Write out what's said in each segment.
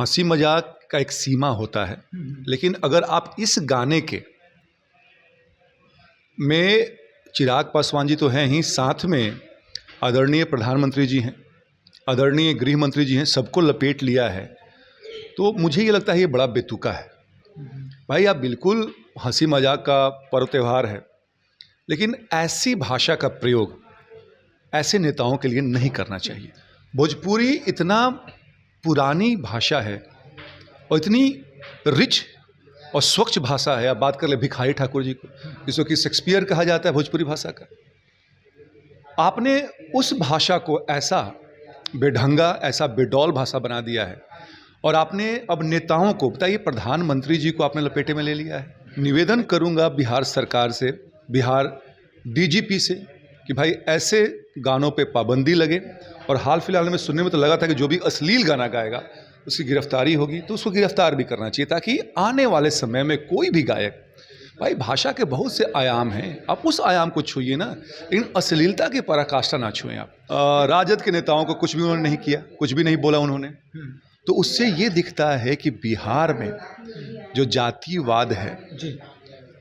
हंसी मजाक का एक सीमा होता है, लेकिन अगर आप इस गाने के में चिराग पासवान जी तो हैं ही, साथ में आदरणीय प्रधानमंत्री जी हैं, आदरणीय गृह मंत्री जी हैं, सबको लपेट लिया है, तो मुझे ये लगता है ये बड़ा बेतुका है। भाई आप बिल्कुल हंसी मजाक का पर्व त्यौहार है, लेकिन ऐसी भाषा का प्रयोग ऐसे नेताओं के लिए नहीं करना चाहिए। भोजपुरी इतना पुरानी भाषा है और इतनी रिच और स्वच्छ भाषा है। आप बात कर ले भिखारी ठाकुर जी को, जिसको कि शेक्सपियर कहा जाता है भोजपुरी भाषा का। आपने उस भाषा को ऐसा बेढंगा, ऐसा बेडौल भाषा बना दिया है, और आपने अब नेताओं को, बताइए, प्रधानमंत्री जी को आपने लपेटे में ले लिया है। निवेदन करूंगा बिहार सरकार से, बिहार डीजीपी से, कि भाई ऐसे गानों पे पाबंदी लगे। और हाल फिलहाल में सुनने में तो लगा था कि जो भी अश्लील गाना गाएगा उसकी गिरफ्तारी होगी, तो उसको गिरफ्तार भी करना चाहिए, ताकि आने वाले समय में कोई भी गायक, भाई भाषा के बहुत से आयाम हैं, आप उस आयाम को छूइए ना, लेकिन अश्लीलता की पराकाष्ठा ना छुएं आप। राजद के नेताओं को कुछ भी उन्होंने नहीं किया, कुछ भी नहीं बोला उन्होंने, तो उससे ये दिखता है कि बिहार में जो जातिवाद है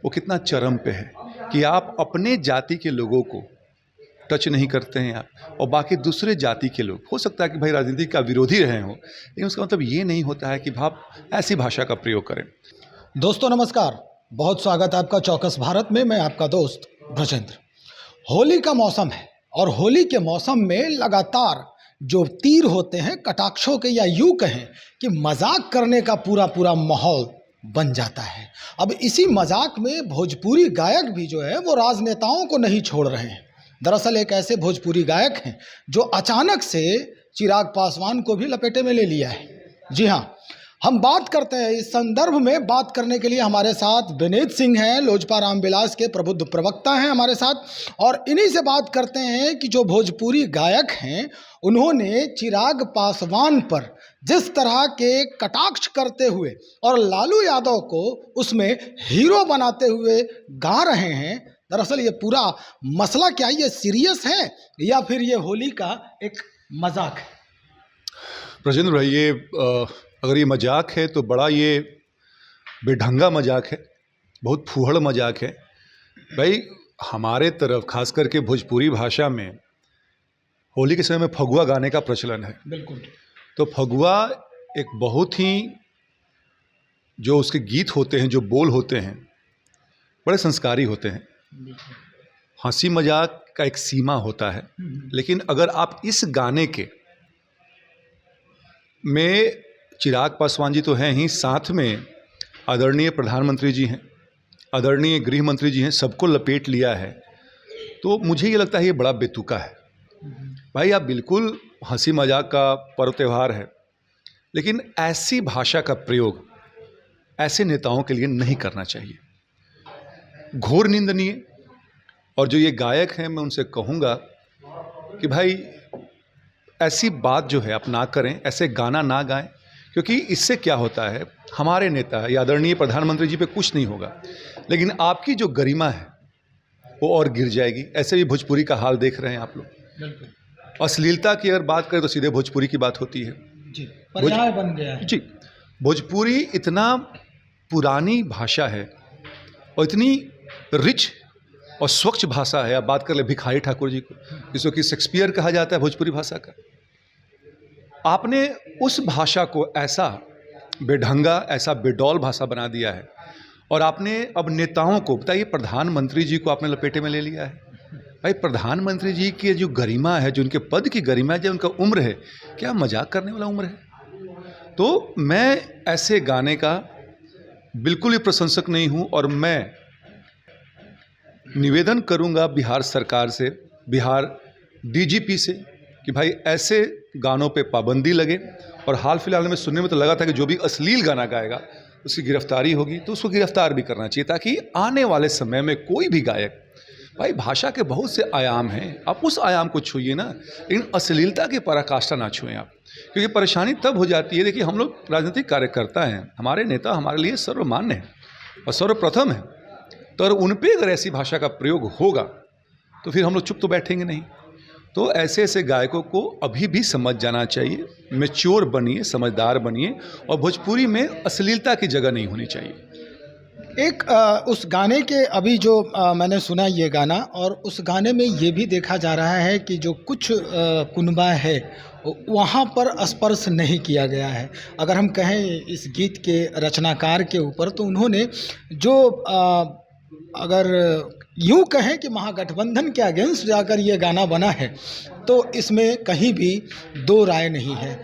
वो कितना चरम पे है, कि आप अपने जाति के लोगों को टच नहीं करते हैं आप, और बाकी दूसरे जाति के लोग, हो सकता है कि भाई राजनीति का विरोधी रहे हों, लेकिन उसका मतलब ये नहीं होता है कि आप ऐसी भाषा का प्रयोग करें। दोस्तों नमस्कार, बहुत स्वागत है आपका चौकस भारत में। मैं आपका दोस्त ब्रजेंद्र। होली का मौसम है और होली के मौसम में लगातार जो तीर होते हैं कटाक्षों के, या यूँ कहें कि मजाक करने का पूरा माहौल बन जाता है। अब इसी मजाक में भोजपुरी गायक भी जो है वो राजनेताओं को नहीं छोड़ रहे हैं। दरअसल एक ऐसे भोजपुरी गायक हैं जो अचानक से चिराग पासवान को भी लपेटे में ले लिया है। जी हाँ, हम बात करते हैं, इस संदर्भ में बात करने के लिए हमारे साथ विनीत सिंह हैं, लोजपा रामविलास के प्रबुद्ध प्रवक्ता हैं हमारे साथ, और इन्हीं से बात करते हैं कि जो भोजपुरी गायक हैं उन्होंने चिराग पासवान पर जिस तरह के कटाक्ष करते हुए और लालू यादव को उसमें हीरो बनाते हुए गा रहे हैं। दरअसल ये पूरा मसला क्या ये सीरियस है या फिर ये होली का एक मजाक है? ब्रजेंद्र भाई, ये अगर ये मजाक है तो बड़ा ये बेढंगा मजाक है, बहुत फूहड़ मजाक है। भाई हमारे तरफ खास करके भोजपुरी भाषा में होली के समय में फगुआ गाने का प्रचलन है। बिल्कुल। तो फगुआ एक बहुत ही, जो उसके गीत होते हैं, जो बोल होते हैं, बड़े संस्कारी होते हैं। हंसी मजाक का एक सीमा होता है, लेकिन अगर आप इस गाने के में चिराग पासवान जी तो हैं ही, साथ में आदरणीय प्रधानमंत्री जी हैं, आदरणीय गृह मंत्री जी हैं, सबको लपेट लिया है, तो मुझे ये लगता है ये बड़ा बेतुका है। भाई आप बिल्कुल हंसी मजाक का पर्व त्यौहार है, लेकिन ऐसी भाषा का प्रयोग ऐसे नेताओं के लिए नहीं करना चाहिए, घोर निंदनीय। और जो ये गायक हैं, मैं उनसे कहूँगा कि भाई ऐसी बात जो है आप ना करें, ऐसे गाना ना गाएं, क्योंकि इससे क्या होता है, हमारे नेता या आदरणीय प्रधानमंत्री जी पे कुछ नहीं होगा, लेकिन आपकी जो गरिमा है वो और गिर जाएगी। ऐसे भी भोजपुरी का हाल देख रहे हैं आप लोग। अश्लीलता की अगर बात करें तो सीधे भोजपुरी की बात होती है। जी, पर्याय बन गया है। जी, भोजपुरी इतना पुरानी भाषा है और इतनी रिच और स्वच्छ भाषा है। आप बात कर ले भिखारी ठाकुर जी को, जिसको कि शेक्सपियर कहा जाता है भोजपुरी भाषा का। आपने उस भाषा को ऐसा बेढंगा, ऐसा बेडौल भाषा बना दिया है, और आपने अब नेताओं को, बताइए, प्रधानमंत्री जी को आपने लपेटे में ले लिया है। भाई प्रधानमंत्री जी की जो गरिमा है, जो उनके पद की गरिमा है, जो उनका उम्र है, क्या मजाक करने वाला उम्र है? तो मैं ऐसे गाने का बिल्कुल ही प्रशंसक नहीं हूँ, और मैं निवेदन करूंगा बिहार सरकार से, बिहार डीजीपी से, कि भाई ऐसे गानों पे पाबंदी लगे। और हाल फिलहाल में सुनने में तो लगा था कि जो भी अश्लील गाना गाएगा उसकी गिरफ्तारी होगी, तो उसको गिरफ्तार भी करना चाहिए, ताकि आने वाले समय में कोई भी गायक, भाई भाषा के बहुत से आयाम हैं, आप उस आयाम को छूइए ना, लेकिन अश्लीलता की पराकाष्ठा ना छुएं आप, क्योंकि परेशानी तब हो जाती है। देखिए, हम लोग राजनीतिक कार्यकर्ता हैं, हमारे नेता हमारे लिए सर्वमान्य हैं और सर्वप्रथम है, तो अगर उन पर अगर ऐसी भाषा का प्रयोग होगा तो फिर हम लोग चुप तो बैठेंगे नहीं। तो ऐसे ऐसे गायकों को अभी भी समझ जाना चाहिए, मैच्योर बनिए, समझदार बनिए, और भोजपुरी में अश्लीलता की जगह नहीं होनी चाहिए। एक उस गाने के अभी जो मैंने सुना ये गाना, और उस गाने में ये भी देखा जा रहा है कि जो कुछ कुनबा है वहाँ पर स्पर्श नहीं किया गया है। अगर हम कहें इस गीत के रचनाकार के ऊपर, तो उन्होंने जो अगर यूँ कहें कि महागठबंधन के अगेंस्ट जाकर ये गाना बना है, तो इसमें कहीं भी दो राय नहीं है।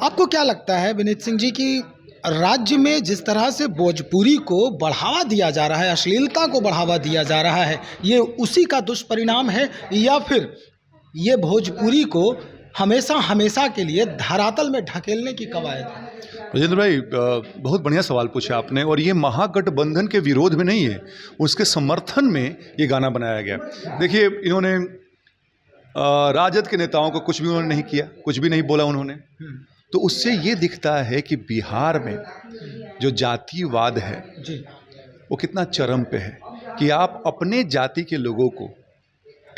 आपको क्या लगता है विनीत सिंह जी कि राज्य में जिस तरह से भोजपुरी को बढ़ावा दिया जा रहा है, अश्लीलता को बढ़ावा दिया जा रहा है, ये उसी का दुष्परिणाम है, या फिर ये भोजपुरी को हमेशा हमेशा के लिए धरातल में ढकेलने की कवायद है? राजेंद्र भाई, बहुत बढ़िया सवाल पूछा आपने, और ये महागठबंधन के विरोध में नहीं है, उसके समर्थन में ये गाना बनाया गया। देखिए, इन्होंने राजद के नेताओं को कुछ भी उन्होंने नहीं किया, कुछ भी नहीं बोला उन्होंने। तो उससे ये दिखता है कि बिहार में जो जातिवाद है जी, वो कितना चरम पे है, कि आप अपने जाति के लोगों को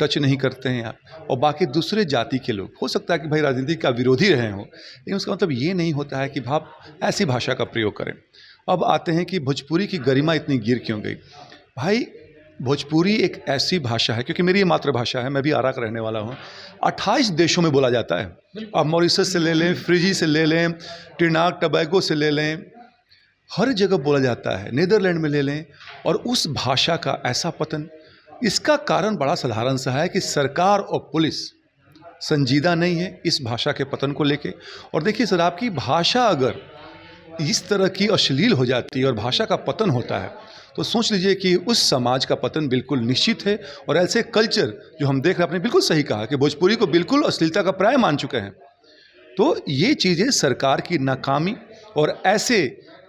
टच नहीं करते हैं आप, और बाकी दूसरे जाति के लोग, हो सकता है कि भाई राजनीति का विरोधी रहे हों, लेकिन उसका मतलब ये नहीं होता है कि आप ऐसी भाषा का प्रयोग करें। अब आते हैं कि भोजपुरी की गरिमा इतनी गिर क्यों गई। भाई, भोजपुरी एक ऐसी भाषा है, क्योंकि मेरी ये मातृभाषा है, मैं भी आरा का रहने वाला हूँ, 28 देशों में बोला जाता है। आप मॉरिशस से ले लें, फिजी से ले लें, ट्रिनिडाद टोबैगो से ले लें, हर जगह बोला जाता है, नीदरलैंड में ले लें। और उस भाषा का ऐसा पतन, इसका कारण बड़ा साधारण सा है कि सरकार और पुलिस संजीदा नहीं है इस भाषा के पतन को लेके। और देखिए सर, आपकी भाषा अगर इस तरह की अश्लील हो जाती है और भाषा का पतन होता है, तो सोच लीजिए कि उस समाज का पतन बिल्कुल निश्चित है। और ऐसे कल्चर जो हम देख रहे हैं, आपने बिल्कुल सही कहा कि भोजपुरी को बिल्कुल अश्लीलता का पर्याय मान चुके हैं। तो ये चीज़ें सरकार की नाकामी, और ऐसे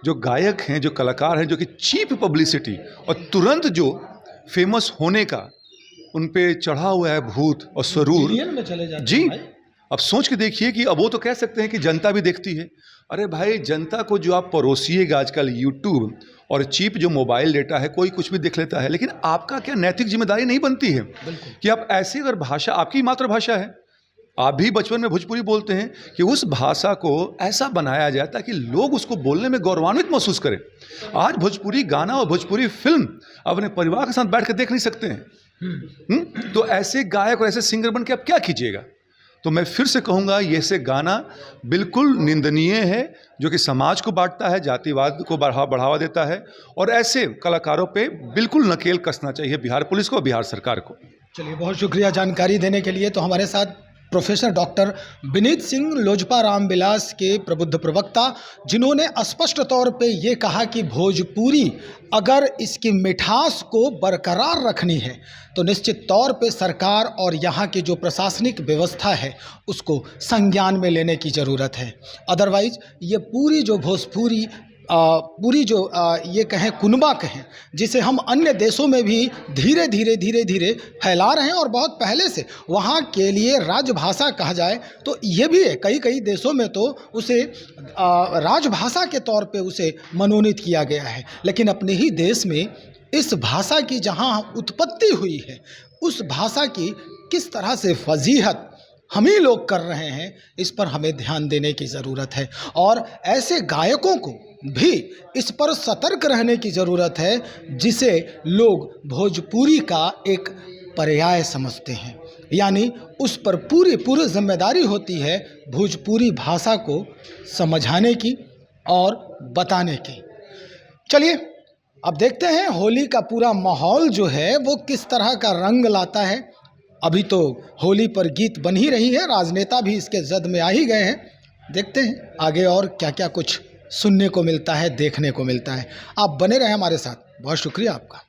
जो गायक हैं, जो कलाकार हैं, जो कि चीप पब्लिसिटी और तुरंत जो फेमस होने का उन पे चढ़ा हुआ है भूत और स्वरूर में चले जाते जी। हैं भाई। अब सोच के देखिए कि अब वो तो कह सकते हैं कि जनता भी देखती है। अरे भाई, जनता को जो आप परोसिएगा आजकल यूट्यूब और चीप जो मोबाइल डेटा है, कोई कुछ भी देख लेता है, लेकिन आपका क्या नैतिक जिम्मेदारी नहीं बनती है कि आप ऐसी अगर भाषा, आपकी मातृभाषा है, आप भी बचपन में भोजपुरी बोलते हैं, कि उस भाषा को ऐसा बनाया जाए ताकि लोग उसको बोलने में गौरवान्वित महसूस करें। आज भोजपुरी गाना और भोजपुरी फिल्म अपने परिवार के साथ बैठ कर देख नहीं सकते हैं। तो ऐसे गायक और ऐसे सिंगर बन के आप क्या कीजिएगा। तो मैं फिर से कहूँगा, ये से गाना बिल्कुल निंदनीय है, जो कि समाज को बांटता है, जातिवाद को बढ़ावा देता है, और ऐसे कलाकारों पे बिल्कुल नकेल कसना चाहिए बिहार पुलिस को, बिहार सरकार को। चलिए, बहुत शुक्रिया जानकारी देने के लिए। तो हमारे साथ प्रोफेसर डॉक्टर विनीत सिंह लोजपा रामविलास के प्रबुद्ध प्रवक्ता, जिन्होंने स्पष्ट तौर पे ये कहा कि भोजपुरी अगर इसकी मिठास को बरकरार रखनी है, तो निश्चित तौर पे सरकार और यहाँ की जो प्रशासनिक व्यवस्था है उसको संज्ञान में लेने की ज़रूरत है। अदरवाइज़ ये पूरी जो भोजपुरी ये कहें कुनबा कहें, जिसे हम अन्य देशों में भी धीरे धीरे फैला रहे हैं, और बहुत पहले से वहाँ के लिए राजभाषा कहा जाए तो ये भी है। कई देशों में तो उसे राजभाषा के तौर पे उसे मनोनीत किया गया है, लेकिन अपने ही देश में इस भाषा की जहाँ उत्पत्ति हुई है, उस भाषा की किस तरह से फजीहत हम ही लोग कर रहे हैं, इस पर हमें ध्यान देने की ज़रूरत है। और ऐसे गायकों को भी इस पर सतर्क रहने की ज़रूरत है, जिसे लोग भोजपुरी का एक पर्याय समझते हैं, यानी उस पर पूरी जिम्मेदारी होती है भोजपुरी भाषा को समझाने की और बताने की। चलिए, अब देखते हैं होली का पूरा माहौल जो है वो किस तरह का रंग लाता है। अभी तो होली पर गीत बन ही रही है, राजनेता भी इसके जद में आ ही गए हैं। देखते हैं आगे और क्या क्या कुछ सुनने को मिलता है, देखने को मिलता है। आप बने रहें हमारे साथ। बहुत शुक्रिया आपका।